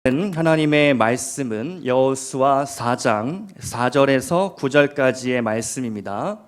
하나님의 말씀은 여호수아 4장 4절에서 9절까지의 말씀입니다.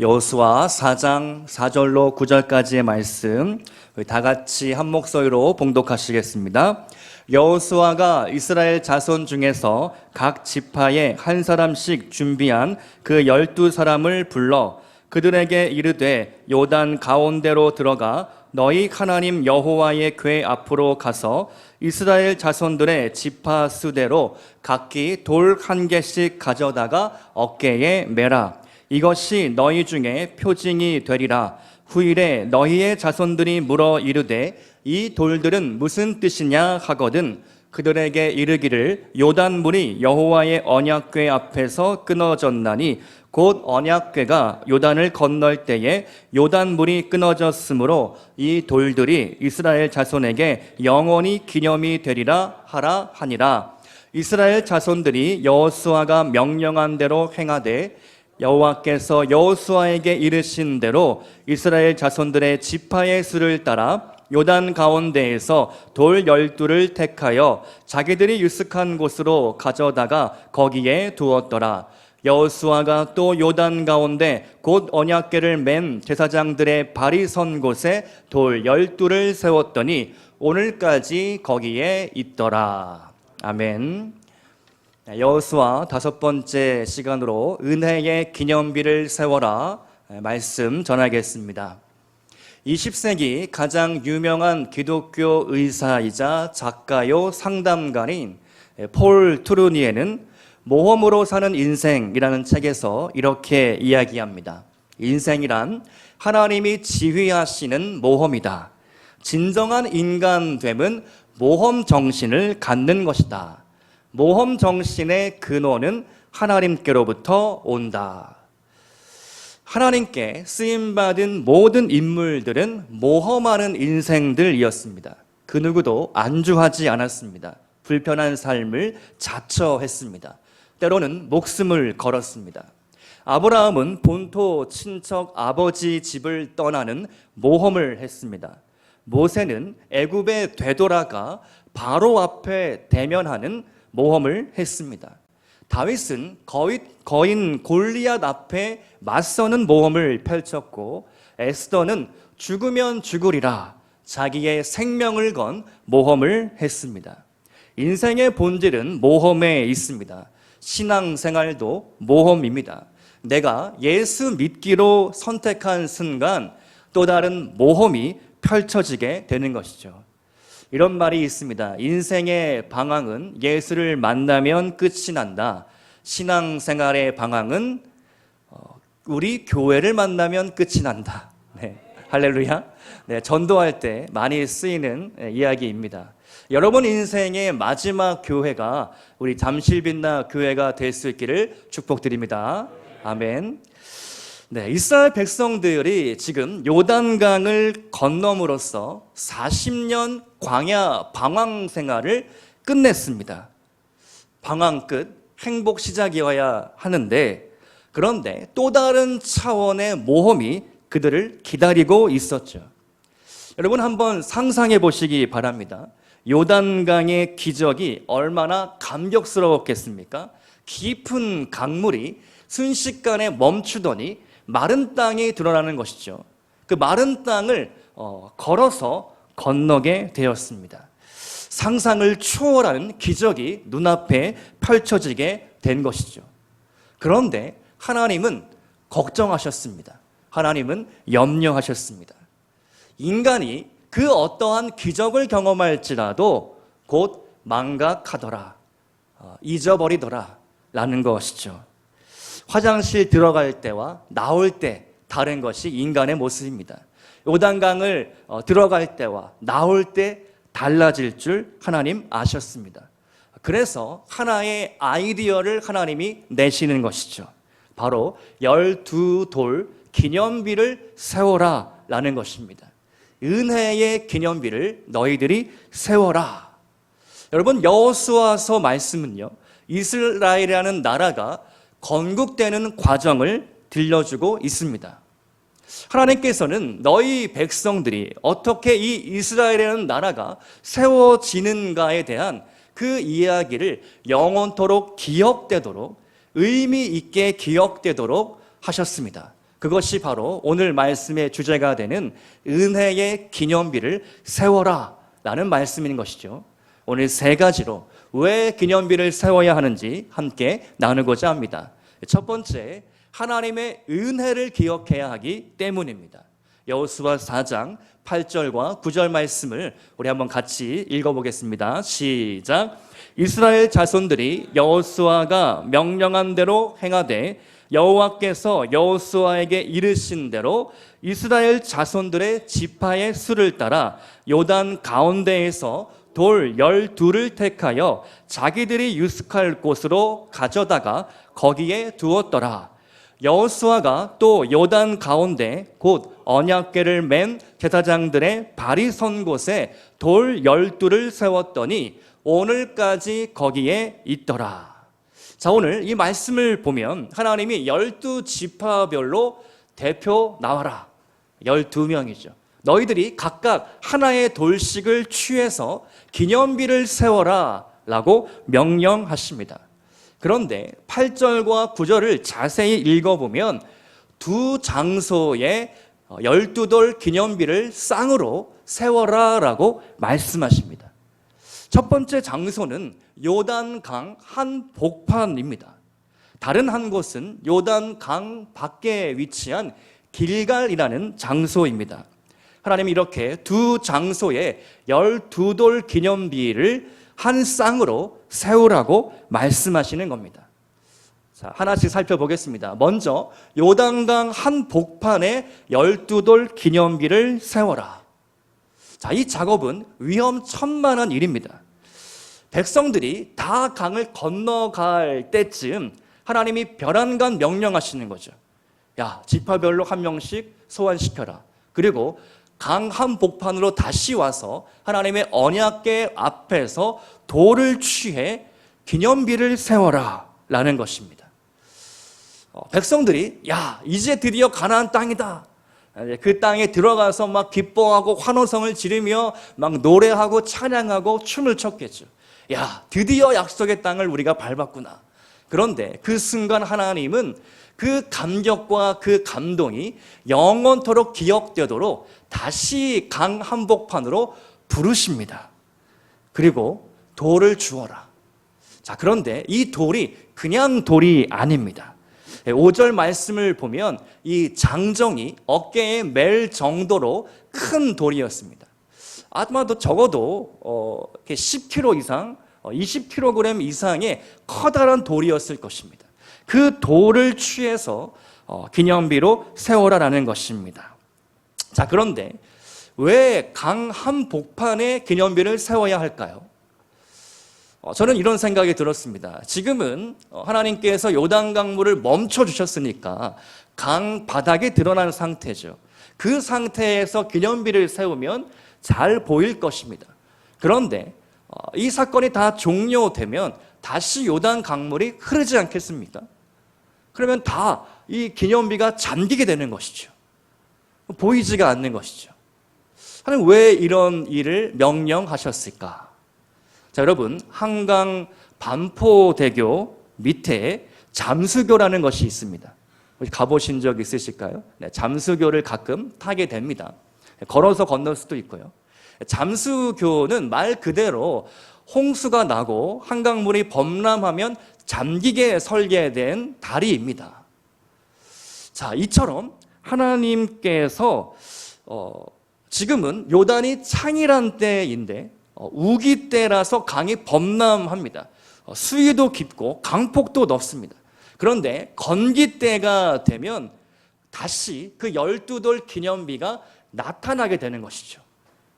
여호수아 4장 4절로 9절까지의 말씀 다 같이 한 목소리로 봉독하시겠습니다. 여호수아가 이스라엘 자손 중에서 각 지파에 한 사람씩 준비한 그 12사람을 불러 그들에게 이르되 요단 가운데로 들어가 너희 하나님 여호와의 궤 앞으로 가서 이스라엘 자손들의 지파 수대로 각기 돌 한 개씩 가져다가 어깨에 매라. 이것이 너희 중에 표징이 되리라. 후일에 너희의 자손들이 물어 이르되 이 돌들은 무슨 뜻이냐 하거든 그들에게 이르기를 요단물이 여호와의 언약궤 앞에서 끊어졌나니 곧 언약궤가 요단을 건널 때에 요단물이 끊어졌으므로 이 돌들이 이스라엘 자손에게 영원히 기념이 되리라 하라 하니라. 이스라엘 자손들이 여호수아가 명령한 대로 행하되 여호와께서 여호수아에게 이르신 대로 이스라엘 자손들의 지파의 수를 따라 요단 가운데에서 돌 12를 택하여 자기들이 유숙한 곳으로 가져다가 거기에 두었더라. 여호수아가 또 요단 가운데 곧 언약궤를 맨 제사장들의 발이 선 곳에 돌 12를 세웠더니 오늘까지 거기에 있더라. 아멘. 여호수아 5번째 시간으로 은혜의 기념비를 세워라 말씀 전하겠습니다. 20세기 가장 유명한 기독교 의사이자 작가요 상담가인 폴 트루니에는 모험으로 사는 인생이라는 책에서 이렇게 이야기합니다. 인생이란 하나님이 지휘하시는 모험이다. 진정한 인간됨은 모험 정신을 갖는 것이다. 모험 정신의 근원은 하나님께로부터 온다. 하나님께 쓰임받은 모든 인물들은 모험하는 인생들이었습니다. 그 누구도 안주하지 않았습니다. 불편한 삶을 자처했습니다. 때로는 목숨을 걸었습니다. 아브라함은 본토 친척 아버지 집을 떠나는 모험을 했습니다. 모세는 애굽에 되돌아가 바로 앞에 대면하는 모험을 했습니다. 다윗은 거인 골리앗 앞에 맞서는 모험을 펼쳤고 에스더는 죽으면 죽으리라 자기의 생명을 건 모험을 했습니다. 인생의 본질은 모험에 있습니다. 신앙생활도 모험입니다. 내가 예수 믿기로 선택한 순간 또 다른 모험이 펼쳐지게 되는 것이죠. 이런 말이 있습니다. 인생의 방황은 예수를 만나면 끝이 난다. 신앙생활의 방황은 우리 교회를 만나면 끝이 난다. 네, 할렐루야. 네, 전도할 때 많이 쓰이는 이야기입니다. 여러분 인생의 마지막 교회가 우리 잠실빛나 교회가 될 수 있기를 축복드립니다. 아멘. 네, 이스라엘 백성들이 지금 요단강을 건너므로써 40년 광야 방황 생활을 끝냈습니다. 방황 끝, 행복 시작이어야 하는데 그런데 또 다른 차원의 모험이 그들을 기다리고 있었죠. 여러분 한번 상상해 보시기 바랍니다. 요단강의 기적이 얼마나 감격스러웠겠습니까? 깊은 강물이 순식간에 멈추더니 마른 땅이 드러나는 것이죠. 그 마른 땅을 걸어서 건너게 되었습니다. 상상을 초월하는 기적이 눈앞에 펼쳐지게 된 것이죠. 그런데 하나님은 걱정하셨습니다. 하나님은 염려하셨습니다. 인간이 그 어떠한 기적을 경험할지라도 곧 망각하더라, 잊어버리더라 라는 것이죠. 화장실 들어갈 때와 나올 때 다른 것이 인간의 모습입니다. 요단강을 들어갈 때와 나올 때 달라질 줄 하나님 아셨습니다. 그래서 하나의 아이디어를 하나님이 내시는 것이죠. 바로 12돌 기념비를 세워라 라는 것입니다. 은혜의 기념비를 너희들이 세워라. 여러분 여호수아서 말씀은요, 이스라엘이라는 나라가 건국되는 과정을 들려주고 있습니다. 하나님께서는 너희 백성들이 어떻게 이 이스라엘이라는 나라가 세워지는가에 대한 그 이야기를 영원토록 기억되도록, 의미 있게 기억되도록 하셨습니다. 그것이 바로 오늘 말씀의 주제가 되는 은혜의 기념비를 세워라 라는 말씀인 것이죠. 오늘 세 가지로 왜 기념비를 세워야 하는지 함께 나누고자 합니다. 첫 번째, 하나님의 은혜를 기억해야 하기 때문입니다. 여호수아 4장 8절과 9절 말씀을 우리 한번 같이 읽어보겠습니다. 시작. 이스라엘 자손들이 여호수아가 명령한 대로 행하되 여호와께서 여호수아에게 이르신 대로 이스라엘 자손들의 지파의 수를 따라 요단 가운데에서 돌 12를 택하여 자기들이 유숙할 곳으로 가져다가 거기에 두었더라. 여호수아가 또 요단 가운데 곧 언약궤를 맨 제사장들의 발이 선 곳에 돌 12를 세웠더니 오늘까지 거기에 있더라. 자, 오늘 이 말씀을 보면 하나님이 12지파별로 대표 나와라. 12명이죠. 너희들이 각각 하나의 돌씩을 취해서 기념비를 세워라 라고 명령하십니다. 그런데 8절과 9절을 자세히 읽어보면 두 장소에 12돌 기념비를 쌍으로 세워라 라고 말씀하십니다. 첫 번째 장소는 요단강 한복판입니다. 다른 한 곳은 요단강 밖에 위치한 길갈이라는 장소입니다. 하나님이 이렇게 두 장소에 12돌 기념비를 한 쌍으로 세우라고 말씀하시는 겁니다. 자, 하나씩 살펴보겠습니다. 먼저 요단강 한복판에 12돌 기념비를 세워라. 자, 이 작업은 위험천만한 일입니다. 백성들이 다 강을 건너갈 때쯤 하나님이 별안간 명령하시는 거죠. 야, 지파별로 한 명씩 소환시켜라. 그리고 강 한복판으로 다시 와서 하나님의 언약궤 앞에서 돌을 취해 기념비를 세워라 라는 것입니다. 백성들이 야, 이제 드디어 가나안 땅이다. 그 땅에 들어가서 막 기뻐하고 환호성을 지르며 막 노래하고 찬양하고 춤을 췄겠죠. 야, 드디어 약속의 땅을 우리가 밟았구나. 그런데 그 순간 하나님은 그 감격과 그 감동이 영원토록 기억되도록 다시 강 한복판으로 부르십니다. 그리고 돌을 주어라. 자, 그런데 이 돌이 그냥 돌이 아닙니다. 5절 말씀을 보면 이 장정이 어깨에 맬 정도로 큰 돌이었습니다. 아마도 적어도 10kg 이상, 20kg 이상의 커다란 돌이었을 것입니다. 그 돌을 취해서 기념비로 세워라라는 것입니다. 자, 그런데 왜 강 한복판에 기념비를 세워야 할까요? 저는 이런 생각이 들었습니다. 지금은 하나님께서 요단강물을 멈춰주셨으니까 강 바닥에 드러난 상태죠. 그 상태에서 기념비를 세우면 잘 보일 것입니다. 그런데 이 사건이 다 종료되면 다시 요단 강물이 흐르지 않겠습니까? 그러면 다 이 기념비가 잠기게 되는 것이죠. 보이지가 않는 것이죠. 하나님 왜 이런 일을 명령하셨을까? 자, 여러분, 한강 반포대교 밑에 잠수교라는 것이 있습니다. 혹시 가보신 적 있으실까요? 네, 잠수교를 가끔 타게 됩니다. 걸어서 건널 수도 있고요. 잠수교는 말 그대로 홍수가 나고 한강물이 범람하면 잠기게 설계된 다리입니다. 자, 이처럼 하나님께서 지금은 요단이 창일한 때인데 우기 때라서 강이 범람합니다. 수위도 깊고 강폭도 높습니다. 그런데 건기 때가 되면 다시 그 12돌 기념비가 나타나게 되는 것이죠.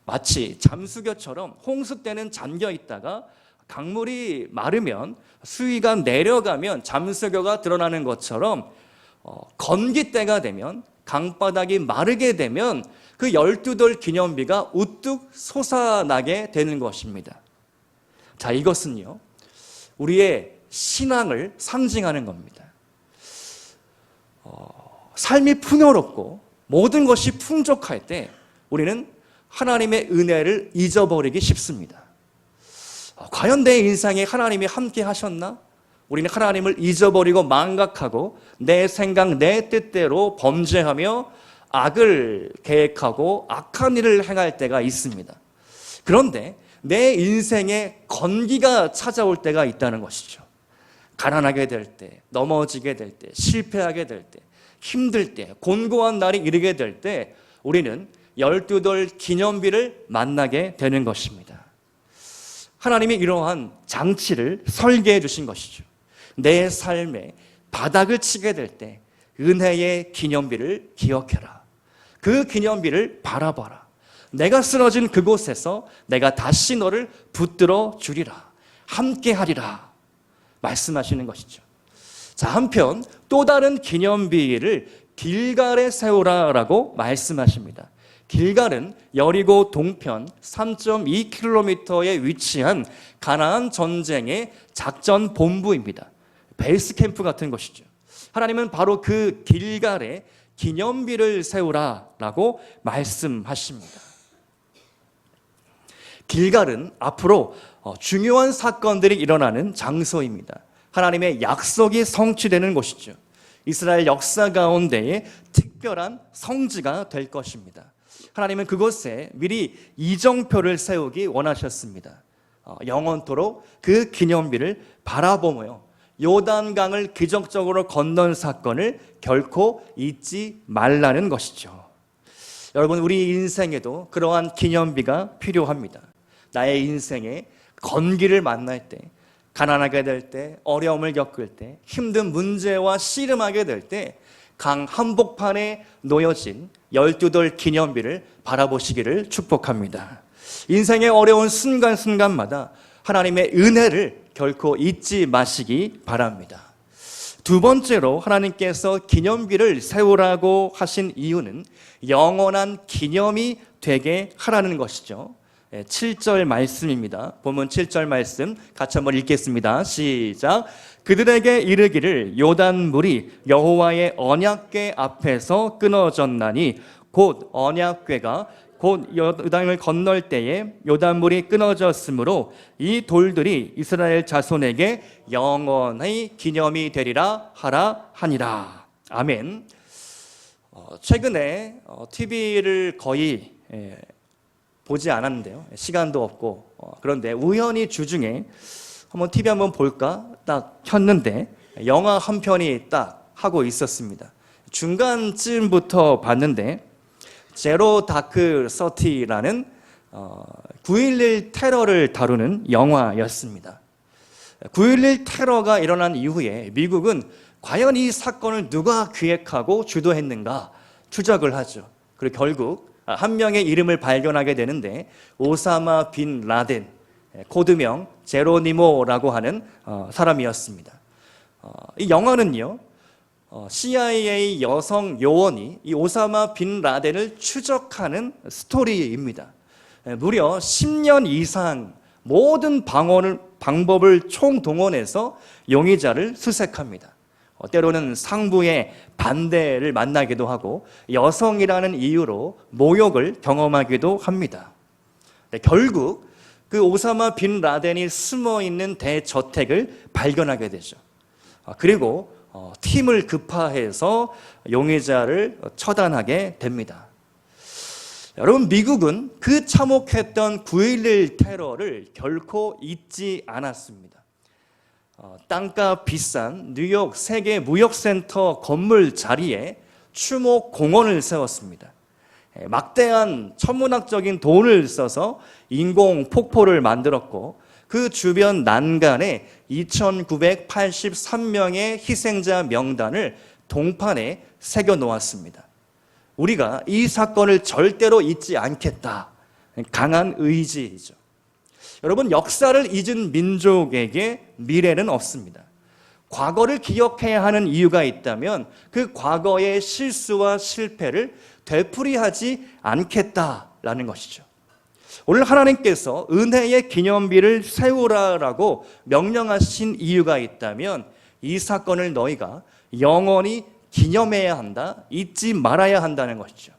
마치 잠수교처럼 홍수 때는 잠겨 있다가 강물이 마르면 수위가 내려가면 잠수교가 드러나는 것처럼 건기 때가 되면 강바닥이 마르게 되면 그 12돌 기념비가 우뚝 솟아나게 되는 것입니다. 자, 이것은요, 우리의 신앙을 상징하는 겁니다. 삶이 풍요롭고 모든 것이 풍족할 때 우리는 하나님의 은혜를 잊어버리기 쉽습니다. 과연 내 인생에 하나님이 함께 하셨나? 우리는 하나님을 잊어버리고 망각하고 내 생각, 내 뜻대로 범죄하며 악을 계획하고 악한 일을 행할 때가 있습니다. 그런데 내 인생에 건기가 찾아올 때가 있다는 것이죠. 가난하게 될 때, 넘어지게 될 때, 실패하게 될 때, 힘들 때, 곤고한 날이 이르게 될 때 우리는 12돌 기념비를 만나게 되는 것입니다. 하나님이 이러한 장치를 설계해 주신 것이죠. 내 삶에 바닥을 치게 될 때 은혜의 기념비를 기억해라. 그 기념비를 바라봐라. 내가 쓰러진 그곳에서 내가 다시 너를 붙들어 주리라. 함께 하리라. 말씀하시는 것이죠. 자, 한편 또 다른 기념비를 길갈에 세우라라고 말씀하십니다. 길갈은 여리고 동편 3.2km에 위치한 가나안 전쟁의 작전 본부입니다. 베이스 캠프 같은 것이죠. 하나님은 바로 그 길갈에 기념비를 세우라라고 말씀하십니다. 길갈은 앞으로 중요한 사건들이 일어나는 장소입니다. 하나님의 약속이 성취되는 곳이죠. 이스라엘 역사 가운데에 특별한 성지가 될 것입니다. 하나님은 그곳에 미리 이정표를 세우기 원하셨습니다. 영원토록 그 기념비를 바라보며 요단강을 기적적으로 건넌 사건을 결코 잊지 말라는 것이죠. 여러분, 우리 인생에도 그러한 기념비가 필요합니다. 나의 인생에 건기를 만날 때, 가난하게 될 때, 어려움을 겪을 때, 힘든 문제와 씨름하게 될 때 강 한복판에 놓여진 12돌 기념비를 바라보시기를 축복합니다. 인생의 어려운 순간순간마다 하나님의 은혜를 결코 잊지 마시기 바랍니다. 두 번째로 하나님께서 기념비를 세우라고 하신 이유는 영원한 기념이 되게 하라는 것이죠. 7절 말씀입니다. 본문 7절 말씀 같이 한번 읽겠습니다. 시작. 그들에게 이르기를 요단물이 여호와의 언약궤 앞에서 끊어졌나니 곧 언약궤가 곧 요단을 건널 때에 요단물이 끊어졌으므로 이 돌들이 이스라엘 자손에게 영원히 기념이 되리라 하라 하니라. 아멘. 최근에 TV를 거의 보지 않았는데요. 시간도 없고 그런데 우연히 주중에 한번 TV 한번 볼까 딱 켰는데 영화 한 편이 딱 하고 있었습니다. 중간쯤부터 봤는데 제로 다크 서티라는 9.11 테러를 다루는 영화였습니다. 9.11 테러가 일어난 이후에 미국은 과연 이 사건을 누가 기획하고 주도했는가 추적을 하죠. 그리고 결국 한 명의 이름을 발견하게 되는데 오사마 빈 라덴, 코드명 제로니모라고 하는 사람이었습니다. 이 영화는요, CIA 여성 요원이 이 오사마 빈 라덴을 추적하는 스토리입니다. 무려 10년 이상 모든 방법을 총동원해서 용의자를 수색합니다. 때로는 상부의 반대를 만나기도 하고 여성이라는 이유로 모욕을 경험하기도 합니다. 결국 그 오사마 빈 라덴이 숨어있는 대저택을 발견하게 되죠. 그리고 팀을 급파해서 용의자를 처단하게 됩니다. 여러분, 미국은 그 참혹했던 9.11 테러를 결코 잊지 않았습니다. 땅값 비싼 뉴욕 세계 무역센터 건물 자리에 추모 공원을 세웠습니다. 막대한 천문학적인 돈을 써서 인공 폭포를 만들었고 그 주변 난간에 2,983명의 희생자 명단을 동판에 새겨 놓았습니다. 우리가 이 사건을 절대로 잊지 않겠다. 강한 의지이죠. 여러분, 역사를 잊은 민족에게 미래는 없습니다. 과거를 기억해야 하는 이유가 있다면 그 과거의 실수와 실패를 되풀이하지 않겠다라는 것이죠. 오늘 하나님께서 은혜의 기념비를 세우라라고 명령하신 이유가 있다면 이 사건을 너희가 영원히 기념해야 한다, 잊지 말아야 한다는 것이죠.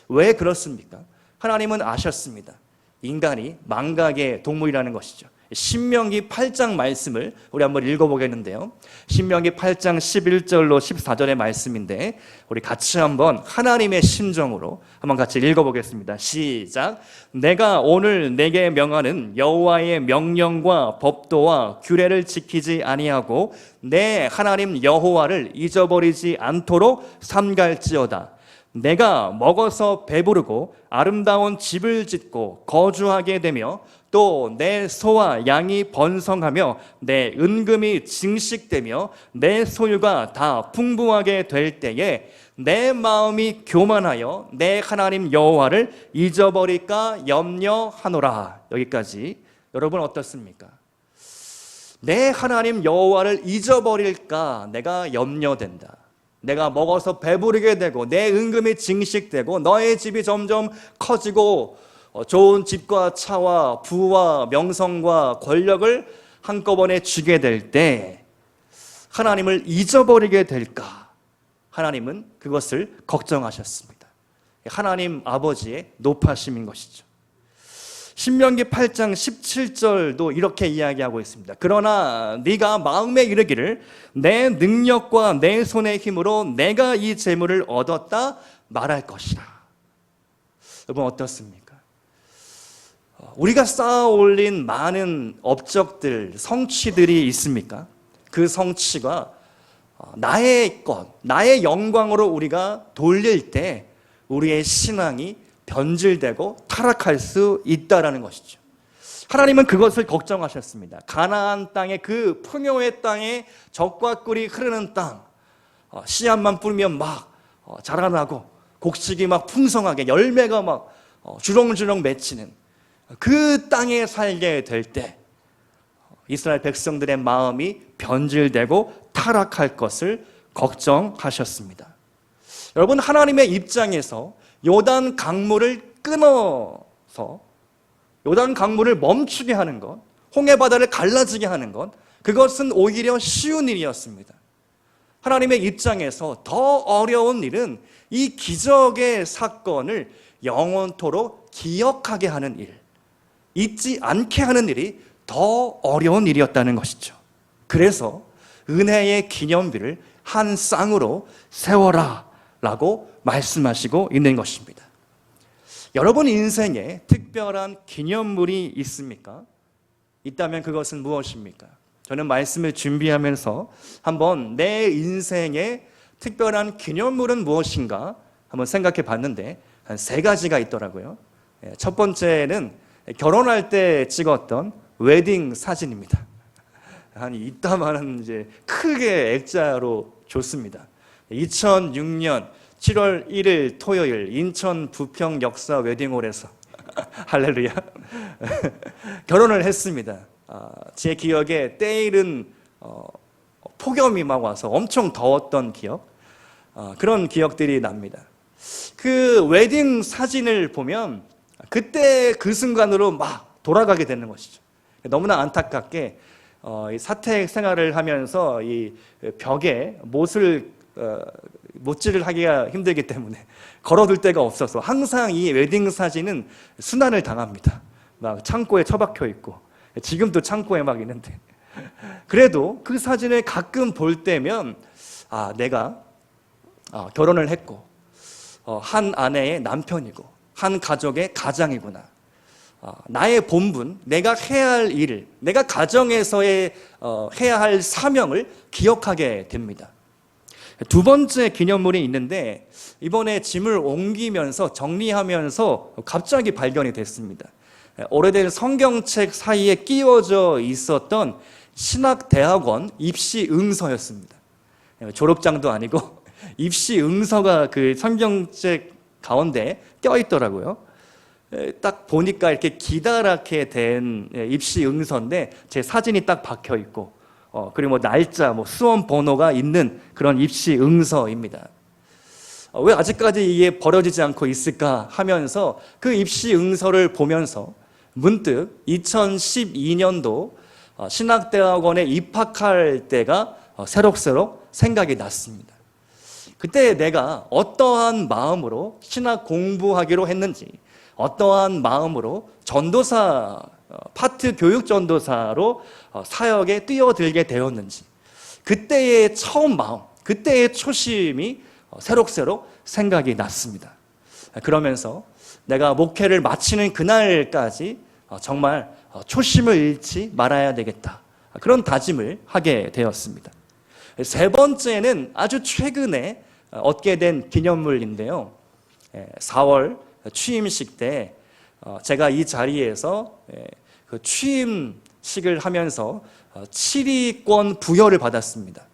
왜 그렇습니까? 하나님은 아셨습니다. 인간이 망각의 동물이라는 것이죠. 신명기 8장 말씀을 우리 한번 읽어보겠는데요. 신명기 8장 11절로 14절의 말씀인데 우리 같이 한번 하나님의 심정으로 한번 같이 읽어보겠습니다. 시작. 내가 오늘 내게 명하는 여호와의 명령과 법도와 규례를 지키지 아니하고 내 하나님 여호와를 잊어버리지 않도록 삼갈지어다. 내가 먹어서 배부르고 아름다운 집을 짓고 거주하게 되며 또 내 소와 양이 번성하며 내 은금이 증식되며 내 소유가 다 풍부하게 될 때에 내 마음이 교만하여 내 하나님 여호와를 잊어버릴까 염려하노라. 여기까지. 여러분 어떻습니까? 내 하나님 여호와를 잊어버릴까 내가 염려된다. 내가 먹어서 배부르게 되고 내 은금이 증식되고 너의 집이 점점 커지고 좋은 집과 차와 부와 명성과 권력을 한꺼번에 주게 될 때 하나님을 잊어버리게 될까? 하나님은 그것을 걱정하셨습니다. 하나님 아버지의 높아심인 것이죠. 신명기 8장 17절도 이렇게 이야기하고 있습니다. 그러나 네가 마음에 이르기를 내 능력과 내 손의 힘으로 내가 이 재물을 얻었다 말할 것이라. 여러분 어떻습니까? 우리가 쌓아 올린 많은 업적들, 성취들이 있습니까? 그 성취가 나의 것, 나의 영광으로 우리가 돌릴 때 우리의 신앙이 변질되고 타락할 수 있다라는 것이죠. 하나님은 그것을 걱정하셨습니다. 가나안 땅의 그 풍요의 땅에 젖과 꿀이 흐르는 땅, 씨앗만 뿌리면 막 자라나고 곡식이 막 풍성하게 열매가 막 주렁주렁 맺히는 그 땅에 살게 될 때 이스라엘 백성들의 마음이 변질되고 타락할 것을 걱정하셨습니다. 여러분 하나님의 입장에서 요단 강물을 끊어서 요단 강물을 멈추게 하는 것, 홍해 바다를 갈라지게 하는 것, 그것은 오히려 쉬운 일이었습니다. 하나님의 입장에서 더 어려운 일은 이 기적의 사건을 영원토록 기억하게 하는 일, 잊지 않게 하는 일이 더 어려운 일이었다는 것이죠. 그래서 은혜의 기념비를 한 쌍으로 세워라 라고 말씀하시고 있는 것입니다. 여러분 인생에 특별한 기념물이 있습니까? 있다면 그것은 무엇입니까? 저는 말씀을 준비하면서 한번 내 인생에 특별한 기념물은 무엇인가 한번 생각해 봤는데 한 3가지가 있더라고요. 첫 번째는 결혼할 때 찍었던 웨딩 사진입니다. 한 이따만한 이제 크게 액자로 줬습니다. 2006년 7월 1일 토요일 인천 부평 역사 웨딩홀에서 할렐루야 결혼을 했습니다. 제 기억에 때일은 폭염이 막 와서 엄청 더웠던 기억, 그런 기억들이 납니다. 그 웨딩 사진을 보면 그때 그 순간으로 막 돌아가게 되는 것이죠. 너무나 안타깝게 사택 생활을 하면서 이 벽에 못질을 하기가 힘들기 때문에 걸어둘 데가 없어서 항상 이 웨딩 사진은 순환을 당합니다. 막 창고에 처박혀 있고 지금도 창고에 막 있는데 그래도 그 사진을 가끔 볼 때면 내가 결혼을 했고 한 아내의 남편이고 한 가족의 가장이구나. 나의 본분, 내가 해야 할 일을, 내가 가정에서의 해야 할 사명을 기억하게 됩니다. 두 번째 기념물이 있는데 이번에 짐을 옮기면서 정리하면서 갑자기 발견이 됐습니다. 오래된 성경책 사이에 끼워져 있었던 신학대학원 입시 응서였습니다. 졸업장도 아니고 입시 응서가 그 성경책 가운데 껴있더라고요. 딱 보니까 이렇게 기다랗게 된 입시 응서인데 제 사진이 딱 박혀 있고 그리고 뭐 날짜, 수험 번호가 있는 그런 입시 응서입니다. 왜 아직까지 이게 버려지지 않고 있을까 하면서 그 입시 응서를 보면서 문득 2012년도 신학대학원에 입학할 때가 새록새록 생각이 났습니다. 그때 내가 어떠한 마음으로 신학 공부하기로 했는지, 어떠한 마음으로 전도사, 파트 교육 전도사로 사역에 뛰어들게 되었는지, 그때의 처음 마음, 그때의 초심이 새록새록 생각이 났습니다. 그러면서 내가 목회를 마치는 그날까지 정말 초심을 잃지 말아야 되겠다, 그런 다짐을 하게 되었습니다. 세 번째는 아주 최근에 얻게 된 기념물인데요. 4월 취임식 때 제가 이 자리에서 그 취임식을 하면서 7위권 부여를 받았습니다.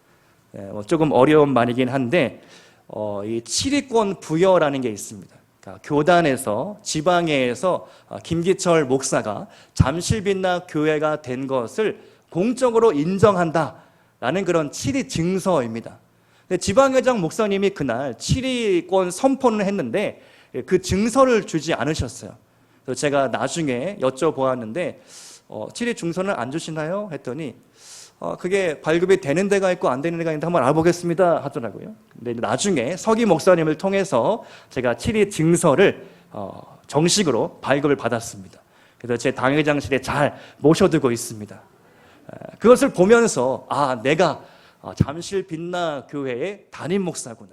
조금 어려운 말이긴 한데 이 7위권 부여라는 게 있습니다. 그러니까 교단에서, 지방회에서 김기철 목사가 잠실빛나 교회가 된 것을 공적으로 인정한다라는 그런 7위 증서입니다. 지방회장 목사님이 그날 7위권 선포를 했는데 그 증서를 주지 않으셨어요. 그래서 제가 나중에 여쭤보았는데 7위 증서는 안 주시나요? 했더니 그게 발급이 되는 데가 있고 안 되는 데가 있는데 한번 알아보겠습니다 하더라고요. 근데 나중에 서기 목사님을 통해서 제가 7위 증서를 정식으로 발급을 받았습니다. 그래서 제 당회장실에 잘 모셔두고 있습니다. 그것을 보면서 내가 잠실 빛나 교회의 담임 목사구나,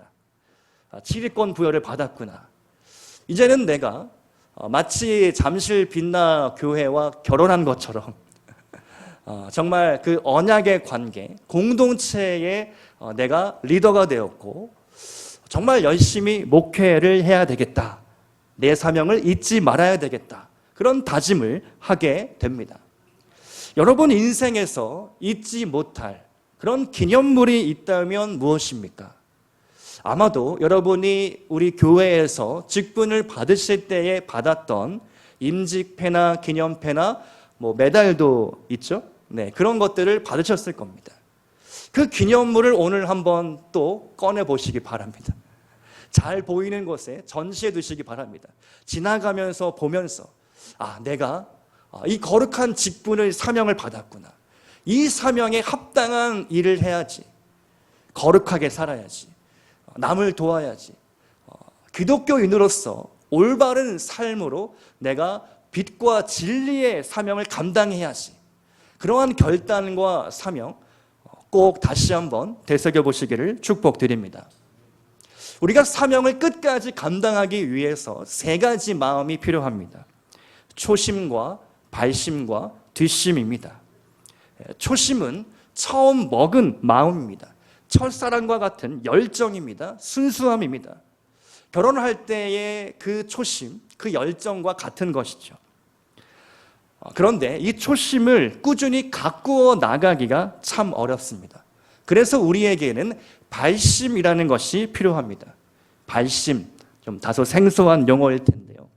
7위권 부여를 받았구나. 이제는 내가 마치 잠실 빛나 교회와 결혼한 것처럼 정말 그 언약의 관계, 공동체에 내가 리더가 되었고 정말 열심히 목회를 해야 되겠다, 내 사명을 잊지 말아야 되겠다, 그런 다짐을 하게 됩니다. 여러분 인생에서 잊지 못할 그런 기념물이 있다면 무엇입니까? 아마도 여러분이 우리 교회에서 직분을 받으실 때에 받았던 임직패나 기념패나 메달도 있죠? 네, 그런 것들을 받으셨을 겁니다. 그 기념물을 오늘 한번 또 꺼내 보시기 바랍니다. 잘 보이는 곳에 전시해 두시기 바랍니다. 지나가면서 보면서 내가 이 거룩한 직분을, 사명을 받았구나, 이 사명에 합당한 일을 해야지, 거룩하게 살아야지, 남을 도와야지, 기독교인으로서 올바른 삶으로 내가 빛과 진리의 사명을 감당해야지, 그러한 결단과 사명 꼭 다시 한번 되새겨보시기를 축복드립니다. 우리가 사명을 끝까지 감당하기 위해서 세 가지 마음이 필요합니다. 초심과 발심과 뒷심입니다. 초심은 처음 먹은 마음입니다. 첫사랑과 같은 열정입니다. 순수함입니다. 결혼할 때의 그 초심, 그 열정과 같은 것이죠. 그런데 이 초심을 꾸준히 가꾸어 나가기가 참 어렵습니다. 그래서 우리에게는 발심이라는 것이 필요합니다. 발심, 좀 다소 생소한 용어일 텐데요.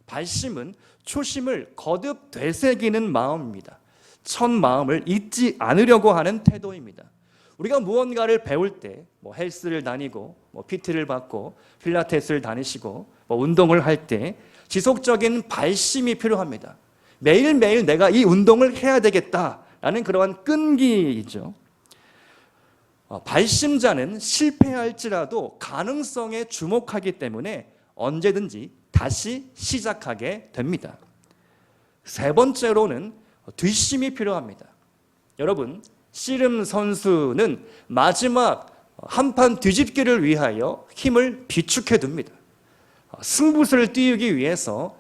발심은 초심을 거듭 되새기는 마음입니다. 첫 마음을 잊지 않으려고 하는 태도입니다. 우리가 무언가를 배울 때 헬스를 다니고 PT를 받고 필라테스를 다니시고 운동을 할 때 지속적인 발심이 필요합니다. 매일매일 내가 이 운동을 해야 되겠다라는 그러한 끈기이죠. 발심자는 실패할지라도 가능성에 주목하기 때문에 언제든지 다시 시작하게 됩니다. 세 번째로는 뒷심이 필요합니다. 여러분, 씨름 선수는 마지막 한판 뒤집기를 위하여 힘을 비축해 둡니다. 승부수를 띄우기 위해서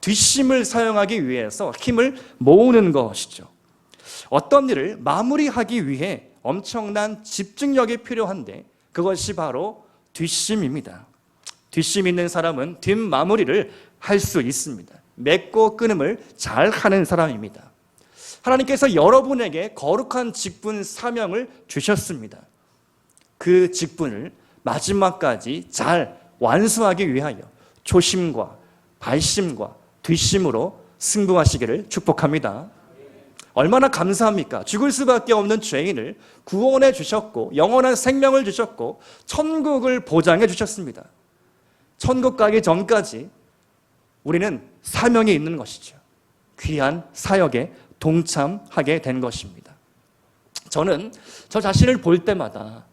뒷심을 사용하기 위해서 힘을 모으는 것이죠. 어떤 일을 마무리하기 위해 엄청난 집중력이 필요한데 그것이 바로 뒷심입니다. 뒷심 있는 사람은 뒷마무리를 할 수 있습니다. 맺고 끊음을 잘 하는 사람입니다. 하나님께서 여러분에게 거룩한 직분, 사명을 주셨습니다. 그 직분을 마지막까지 잘 완수하기 위하여 초심과 발심과 뒷심으로 승부하시기를 축복합니다. 얼마나 감사합니까? 죽을 수밖에 없는 죄인을 구원해 주셨고 영원한 생명을 주셨고 천국을 보장해 주셨습니다. 천국 가기 전까지 우리는 사명이 있는 것이죠. 귀한 사역에 동참하게 된 것입니다. 저는 저 자신을 볼 때마다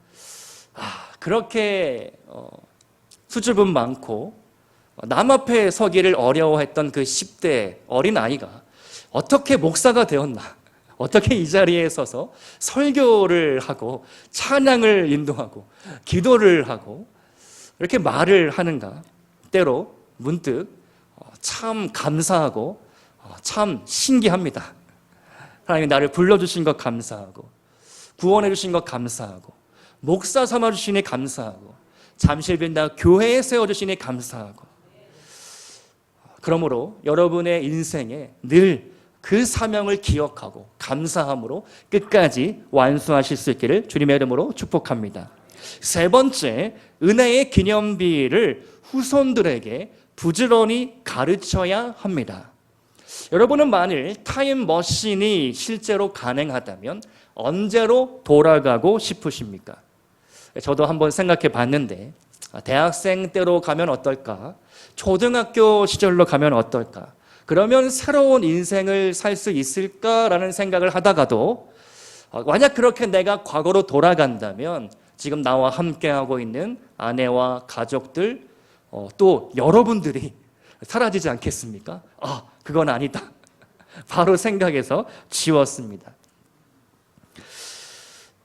그렇게 수줍음 많고 남 앞에 서기를 어려워했던 그 10대 어린아이가 어떻게 목사가 되었나, 어떻게 이 자리에 서서 설교를 하고 찬양을 인도하고 기도를 하고 이렇게 말을 하는가. 때로 문득 참 감사하고 참 신기합니다. 하나님이 나를 불러주신 것 감사하고 구원해 주신 것 감사하고 목사 삼아주시니 감사하고 잠실빈다 교회에 세워주시니 감사하고, 그러므로 여러분의 인생에 늘 그 사명을 기억하고 감사함으로 끝까지 완수하실 수 있기를 주님의 이름으로 축복합니다. 세 번째, 은혜의 기념비를 후손들에게 부지런히 가르쳐야 합니다. 여러분은 만일 타임머신이 실제로 가능하다면 언제로 돌아가고 싶으십니까? 저도 한번 생각해 봤는데 대학생 때로 가면 어떨까? 초등학교 시절로 가면 어떨까? 그러면 새로운 인생을 살 수 있을까라는 생각을 하다가도 만약 그렇게 내가 과거로 돌아간다면 지금 나와 함께하고 있는 아내와 가족들 또 여러분들이 사라지지 않겠습니까? 그건 아니다. 바로 생각해서 지웠습니다.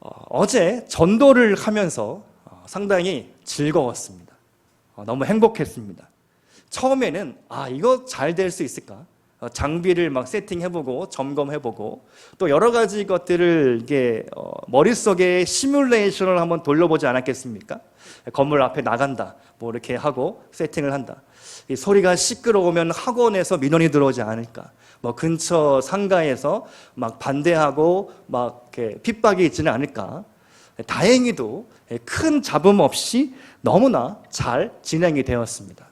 어제 전도를 하면서 상당히 즐거웠습니다. 너무 행복했습니다. 처음에는 이거 잘 될 수 있을까? 장비를 막 세팅해보고 점검해보고 또 여러 가지 것들을 이게 머릿속에 시뮬레이션을 한번 돌려보지 않았겠습니까? 건물 앞에 나간다, 뭐 이렇게 하고 세팅을 한다. 이 소리가 시끄러우면 학원에서 민원이 들어오지 않을까? 뭐 근처 상가에서 막 반대하고 막 이렇게 핍박이 있지는 않을까? 다행히도 큰 잡음 없이 너무나 잘 진행이 되었습니다.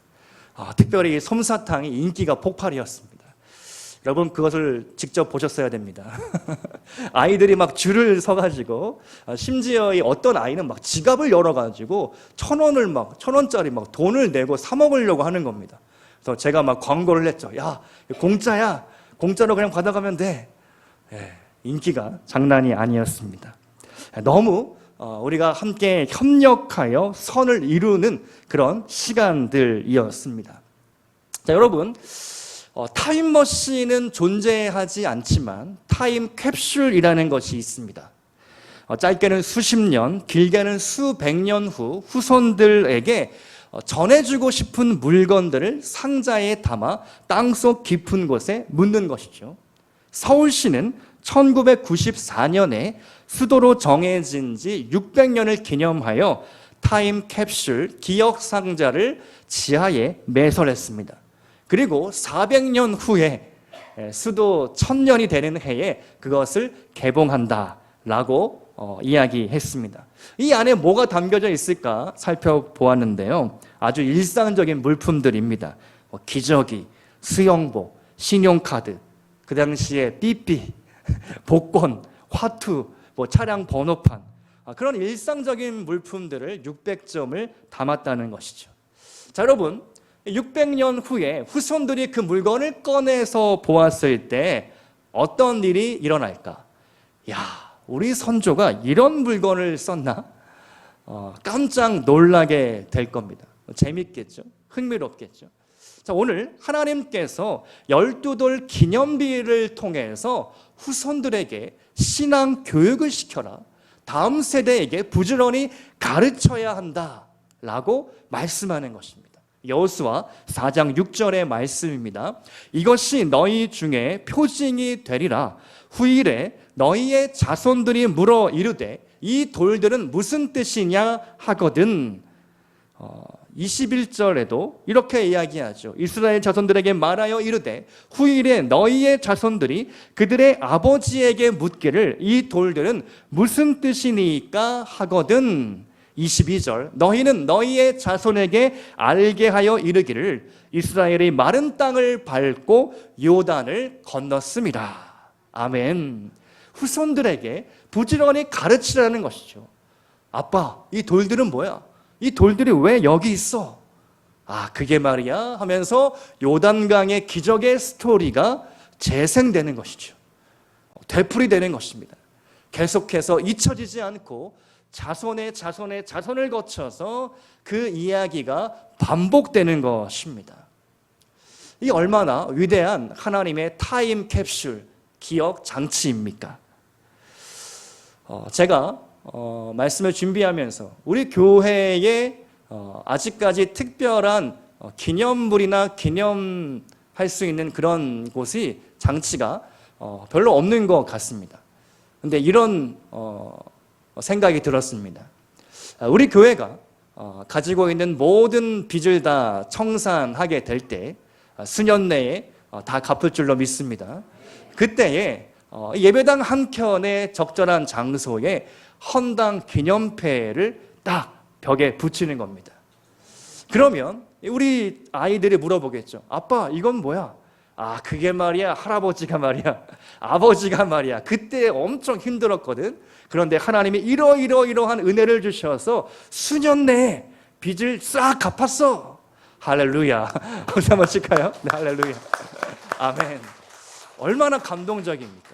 특별히 솜사탕이 인기가 폭발이었습니다. 여러분 그것을 직접 보셨어야 됩니다. 아이들이 막 줄을 서가지고 심지어 어떤 아이는 막 지갑을 열어가지고 1,000원짜리 막 돈을 내고 사 먹으려고 하는 겁니다. 그래서 제가 막 광고를 했죠. 야, 공짜야. 공짜로 그냥 받아가면 돼. 인기가 장난이 아니었습니다. 너무 우리가 함께 협력하여 선을 이루는 그런 시간들이었습니다. 자, 여러분, 타임머신은 존재하지 않지만 타임캡슐이라는 것이 있습니다. 짧게는 수십 년, 길게는 수백 년 후 후손들에게 전해주고 싶은 물건들을 상자에 담아 땅속 깊은 곳에 묻는 것이죠. 서울시는 1994년에 수도로 정해진 지 600년을 기념하여 타임캡슐 기억상자를 지하에 매설했습니다. 그리고 400년 후에 수도 1000년이 되는 해에 그것을 개봉한다라고 이야기했습니다. 이 안에 뭐가 담겨져 있을까 살펴보았는데요. 아주 일상적인 물품들입니다. 기저귀, 수영복, 신용카드, 그 당시에 삐삐, 복권, 화투, 차량 번호판, 그런 일상적인 물품들을 600점을 담았다는 것이죠. 자, 여러분, 600년 후에 후손들이 그 물건을 꺼내서 보았을 때 어떤 일이 일어날까? 우리 선조가 이런 물건을 썼나? 깜짝 놀라게 될 겁니다. 재밌겠죠? 흥미롭겠죠? 자, 오늘 하나님께서 12돌 기념비를 통해서 후손들에게 신앙 교육을 시켜라, 다음 세대에게 부지런히 가르쳐야 한다라고 말씀하는 것입니다. 여호수아 4장 6절의 말씀입니다. 이것이 너희 중에 표징이 되리라. 후일에 너희의 자손들이 물어 이르되 이 돌들은 무슨 뜻이냐 하거든. 21절에도 이렇게 이야기하죠. 이스라엘 자손들에게 말하여 이르되 후일에 너희의 자손들이 그들의 아버지에게 묻기를 이 돌들은 무슨 뜻이니까 하거든. 22절 너희는 너희의 자손에게 알게 하여 이르기를 이스라엘이 마른 땅을 밟고 요단을 건넜습니다. 아멘. 후손들에게 부지런히 가르치라는 것이죠. 아빠, 이 돌들은 뭐야? 이 돌들이 왜 여기 있어? 그게 말이야 하면서 요단강의 기적의 스토리가 재생되는 것이죠. 되풀이되는 것입니다. 계속해서 잊혀지지 않고 자손의 자손의 자손을 거쳐서 그 이야기가 반복되는 것입니다. 이 얼마나 위대한 하나님의 타임 캡슐 기억 장치입니까? 제가 말씀을 준비하면서 우리 교회에 아직까지 특별한 기념물이나 기념할 수 있는 그런 곳이 장치가 별로 없는 것 같습니다. 근데 이런 생각이 들었습니다. 우리 교회가 가지고 있는 모든 빚을 다 청산하게 될 때 수년 내에 다 갚을 줄로 믿습니다. 그때에 예배당 한켠의 적절한 장소에 헌당 기념패를 딱 벽에 붙이는 겁니다. 그러면 우리 아이들이 물어보겠죠. 아빠, 이건 뭐야? 아, 그게 말이야, 할아버지가 말이야, 아버지가 말이야, 그때 엄청 힘들었거든. 그런데 하나님이 이러한 은혜를 주셔서 수년 내에 빚을 싹 갚았어. 할렐루야. 박수 한번 칠까요? 네, 할렐루야. 아멘. 얼마나 감동적입니까?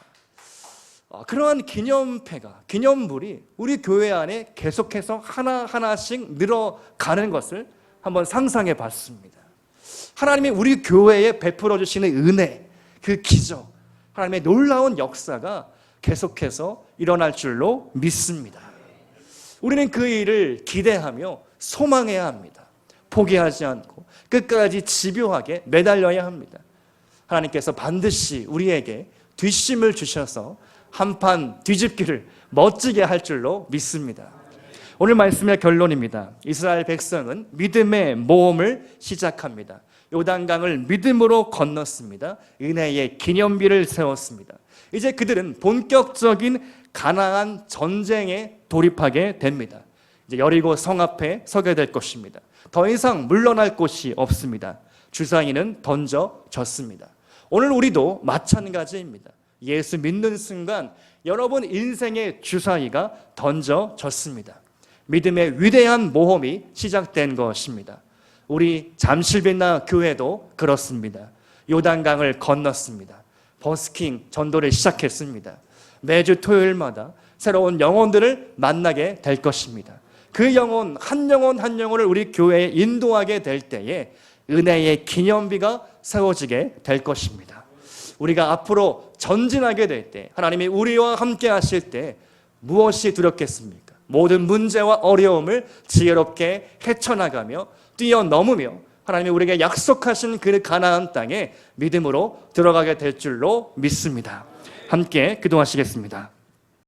그러한 기념패가, 기념물이 우리 교회 안에 계속해서 하나하나씩 늘어가는 것을 한번 상상해 봤습니다. 하나님이 우리 교회에 베풀어 주시는 은혜, 그 기적, 하나님의 놀라운 역사가 계속해서 일어날 줄로 믿습니다. 우리는 그 일을 기대하며 소망해야 합니다. 포기하지 않고 끝까지 집요하게 매달려야 합니다. 하나님께서 반드시 우리에게 뒷심을 주셔서 한판 뒤집기를 멋지게 할 줄로 믿습니다. 오늘 말씀의 결론입니다. 이스라엘 백성은 믿음의 모험을 시작합니다. 요단강을 믿음으로 건넜습니다. 은혜의 기념비를 세웠습니다. 이제 그들은 본격적인 가나안 전쟁에 돌입하게 됩니다. 이제 여리고 성 앞에 서게 될 것입니다. 더 이상 물러날 곳이 없습니다. 주사위는 던져졌습니다. 오늘 우리도 마찬가지입니다. 예수 믿는 순간 여러분 인생의 주사위가 던져졌습니다. 믿음의 위대한 모험이 시작된 것입니다. 우리 잠실빛나 교회도 그렇습니다. 요단강을 건넜습니다. 버스킹 전도를 시작했습니다. 매주 토요일마다 새로운 영혼들을 만나게 될 것입니다. 그 영혼 한 영혼을 우리 교회에 인도하게 될 때에 은혜의 기념비가 세워지게 될 것입니다. 우리가 앞으로 전진하게 될 때, 하나님이 우리와 함께 하실 때 무엇이 두렵겠습니까? 모든 문제와 어려움을 지혜롭게 헤쳐나가며 뛰어넘으며 하나님이 우리에게 약속하신 그 가나안 땅에 믿음으로 들어가게 될 줄로 믿습니다. 함께 기도하시겠습니다.